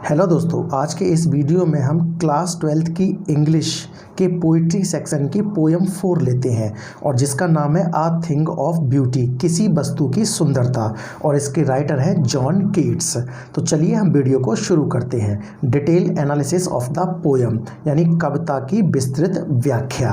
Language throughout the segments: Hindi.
हेलो दोस्तों, आज के इस वीडियो में हम क्लास 12th की इंग्लिश के पोइट्री सेक्शन की पोयम 4 लेते हैं और जिसका नाम है आ थिंग ऑफ ब्यूटी, किसी वस्तु की सुंदरता, और इसके राइटर हैं जॉन कीट्स। तो चलिए हम वीडियो को शुरू करते हैं। Detail analysis of the poem, यानी कविता की विस्तृत व्याख्या।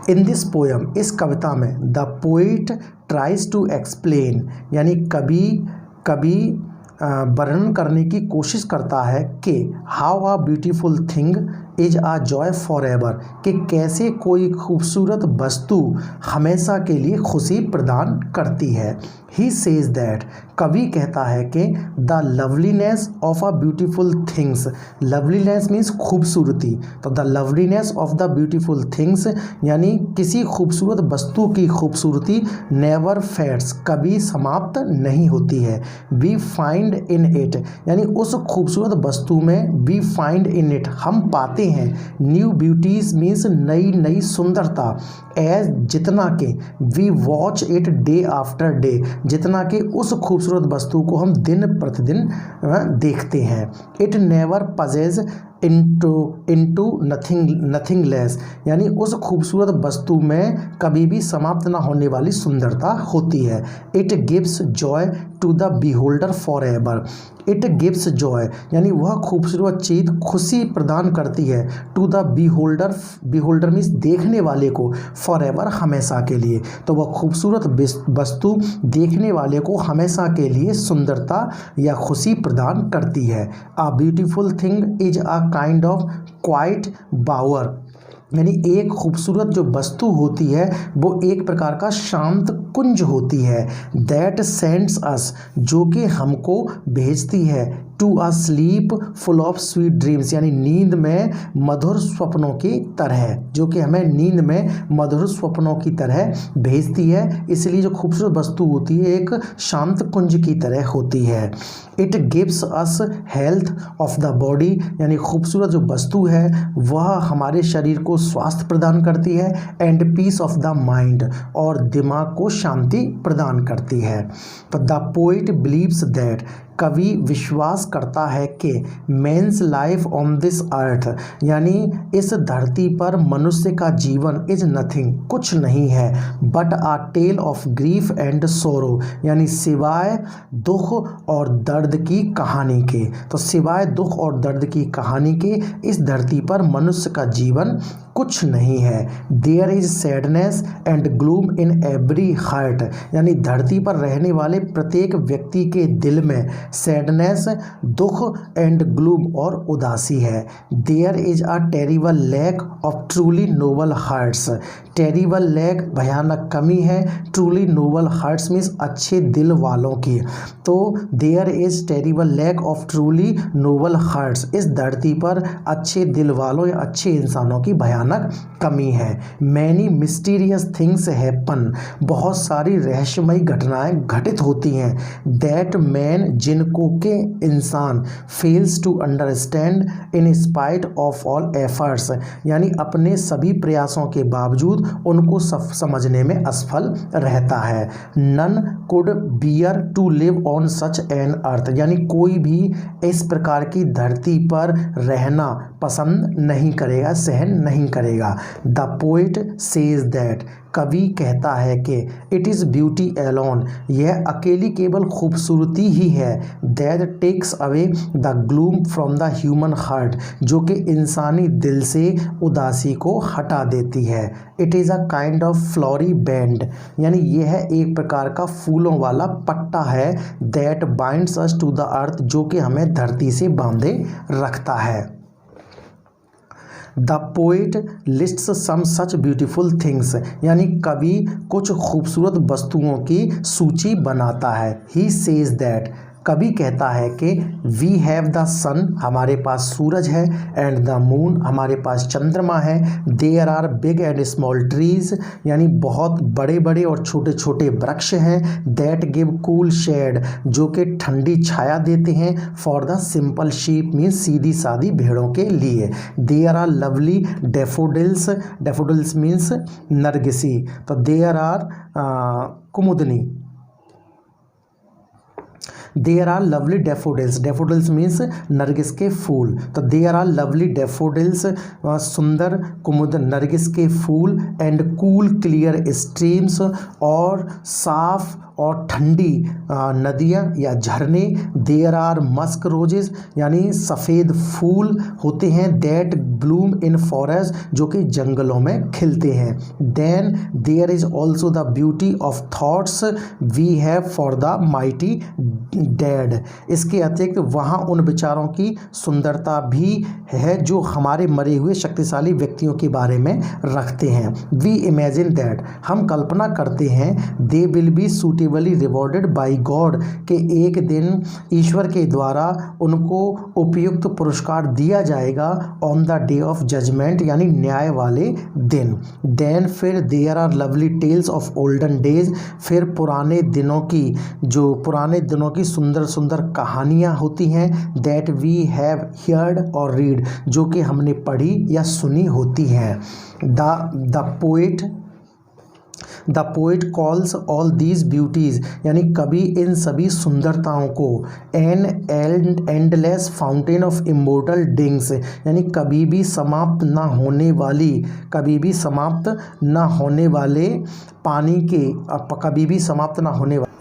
इन दिस पोयम, इस कविता में the poet tries to explain, यानी कभी वर्णन करने की कोशिश करता है कि how a beautiful thing is a joy for ever, कि कैसे कोई खूबसूरत वस्तु हमेशा के लिए खुशी प्रदान करती है। ही सेज दैट, कवि कहता है कि the loveliness of a beautiful things, loveliness means खूबसूरती, तो the loveliness of the beautiful things यानी किसी खूबसूरत वस्तु की खूबसूरती नेवर फेड्स, कभी समाप्त नहीं होती है। वी फाइंड इन इट, यानी उस खूबसूरत वस्तु में वी फाइंड इन इट, हम पाते हैं न्यू ब्यूटीज मीन्स नई नई सुंदरता, एज जितना के we watch it day after day, जितना कि उस खूबसूरत वस्तु को हम दिन प्रतिदिन देखते हैं। इट नेवर पजेज इनटू नथिंगलेस, यानी उस खूबसूरत वस्तु में कभी भी समाप्त न होने वाली सुंदरता होती है। It gives joy to the beholder for ever, it gives joy यानी वह खूबसूरत चीज़ खुशी प्रदान करती है to the beholder, beholder means देखने वाले को, फॉर एवर हमेशा के लिए, तो वह खूबसूरत वस्तु देखने वाले को हमेशा के लिए सुंदरता या खुशी प्रदान करती है। A beautiful thing is a kind of quiet bower, यानी एक खूबसूरत जो वस्तु होती है वो एक प्रकार का शांत कुंज होती है। दैट सेंड्स अस, जो कि हमको भेजती है, to a sleep full of sweet dreams, यानी नींद में मधुर स्वप्नों की तरह, जो कि हमें नींद में मधुर स्वप्नों की तरह भेजती है। इसलिए जो खूबसूरत वस्तु होती है एक शांत कुंज की तरह होती है। It gives us health of the body, यानी खूबसूरत जो वस्तु है वह हमारे शरीर को स्वास्थ्य प्रदान करती है, and peace of the mind, और दिमाग को शांति प्रदान करती है। तो द पोइट बिलीव्स दैट, कवि विश्वास करता है कि men's life on this earth, यानी इस धरती पर मनुष्य का जीवन इज नथिंग, कुछ नहीं है, but a tale of grief and sorrow, यानी सिवाय दुख और दर्द की कहानी के, तो सिवाय दुख और दर्द की कहानी के इस धरती पर मनुष्य का जीवन कुछ नहीं है। There is sadness and gloom in every heart, यानी धरती पर रहने वाले प्रत्येक व्यक्ति के दिल में सैडनेस, दुख एंड ग्लूम और उदासी है। There is a terrible lack of truly noble hearts, terrible lack भयानक कमी है, ट्रूली नोबल हार्ट्स मीन्स अच्छे दिल वालों की, तो there is terrible lack of truly noble hearts, इस धरती पर अच्छे दिल वालों या अच्छे इंसानों की भयानक कमी है। मैनी मिस्टीरियस थिंग्स हैपन, बहुत सारी रहस्यमयी घटनाएं घटित होती हैं। दैट मैन, जिनको के इंसान, fails to understand in spite of all efforts, यानी अपने सभी प्रयासों के बावजूद उनको समझने में असफल रहता है। None could bear to live on such an earth, यानी कोई भी इस प्रकार की धरती पर रहना पसंद नहीं करेगा, सहन नहीं करेगा। द पोइट सेज दैट, कवि कहता है कि इट इज़ ब्यूटी एलोन, यह अकेली केवल खूबसूरती ही है, that takes away the gloom from the human heart, जो कि इंसानी दिल से उदासी को हटा देती है। It is a kind of flowery band, यानी यह एक प्रकार का फूलों वाला पट्टा है, that binds us to the earth, जो कि हमें धरती से बांधे रखता है। The poet lists some such beautiful things, यानी कवि कुछ खूबसूरत वस्तुओं की सूची बनाता है। ही सेज दैट, कवि कहता है कि वी हैव द सन, हमारे पास सूरज है, एंड द मून, हमारे पास चंद्रमा है। There are big and small trees, यानी बहुत बड़े बड़े और छोटे छोटे वृक्ष हैं। दैट गिव कूल शेड, जो कि ठंडी छाया देते हैं। For the simple sheep means सीधी सादी भेड़ों के लिए। There are lovely daffodils, daffodils means नरगिसी, तो देयर आर कुमुदनी, there are lovely daffodils, daffodils means नरगिस के फूल, तो देयर आर लवली डैफोडिल्स, सुंदर कुमुद नरगिस के फूल, एंड कूल क्लियर स्ट्रीम्स, और साफ और ठंडी नदियाँ या झरने, देयर आर मस्क रोजेस यानी सफ़ेद फूल होते हैं, दैट ब्लूम इन फॉरेस्ट जो कि जंगलों में खिलते हैं, then there is also the beauty of thoughts we have for the mighty dead, इसके अतिरिक्त वहाँ उन विचारों की सुंदरता भी है जो हमारे मरे हुए शक्तिशाली व्यक्तियों के बारे में रखते हैं, वी इमेजिन दैट, हम कल्पना करते हैं, they will be suitably rewarded by God, के एक दिन ईश्वर के द्वारा उनको उपयुक्त पुरस्कार दिया जाएगा on the day of judgement यानी न्याय वाले दिन, देन फिर there are lovely tales of olden days, फिर पुराने दिनों की सुंदर सुंदर कहानियाँ होती हैं, दैट वी हैव हियर्ड और रीड जो कि हमने पढ़ी या सुनी होती हैं, the poet calls all these beauties यानी कवि इन सभी सुंदरताओं को an endless fountain of immortal things यानी कभी भी समाप्त ना होने वाले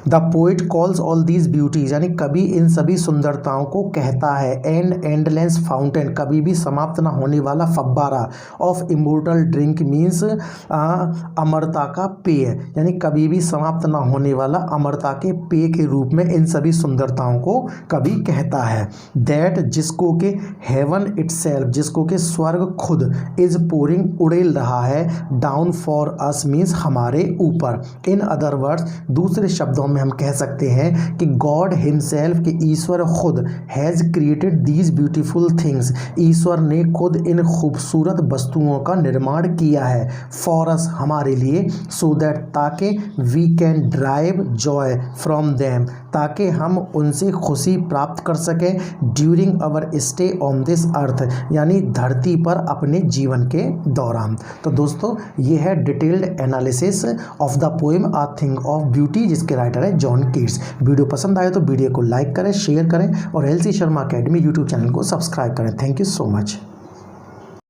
the poet calls all these beauties यानी कभी इन सभी सुंदरताओं को कहता है, एंड एंडलेस फाउंटेन कभी भी समाप्त ना होने वाला फव्वारा, ऑफ इमोर्टल ड्रिंक मीन्स अमरता का पेय यानी कभी भी समाप्त ना होने वाला अमरता के पेय के रूप में इन सभी सुंदरताओं को कभी कहता है, दैट जिसको के हेवन इटसेल्फ जिसको के स्वर्ग खुद इज पोरिंग उड़ेल रहा है, डाउन फॉर अस मीन्स हमारे ऊपर, इन अदर वर्ड्स दूसरे शब्दों में हम कह सकते हैं कि गॉड हिमसेल्फ कि ईश्वर खुद has created these beautiful things ईश्वर ने खुद इन खूबसूरत वस्तुओं का निर्माण किया है, फॉर अस हमारे लिए, सो दैट ताकि we can drive joy from them ताकि हम उनसे खुशी प्राप्त कर सकें, during our stay on this earth यानी धरती पर अपने जीवन के दौरान। तो दोस्तों ये है detailed analysis of the poem a thing of beauty जिसके राइटर है जॉन कीट्स। वीडियो पसंद आए तो वीडियो को लाइक करें, शेयर करें और LC Sharma academy YouTube channel को सब्सक्राइब करें। Thank you so much.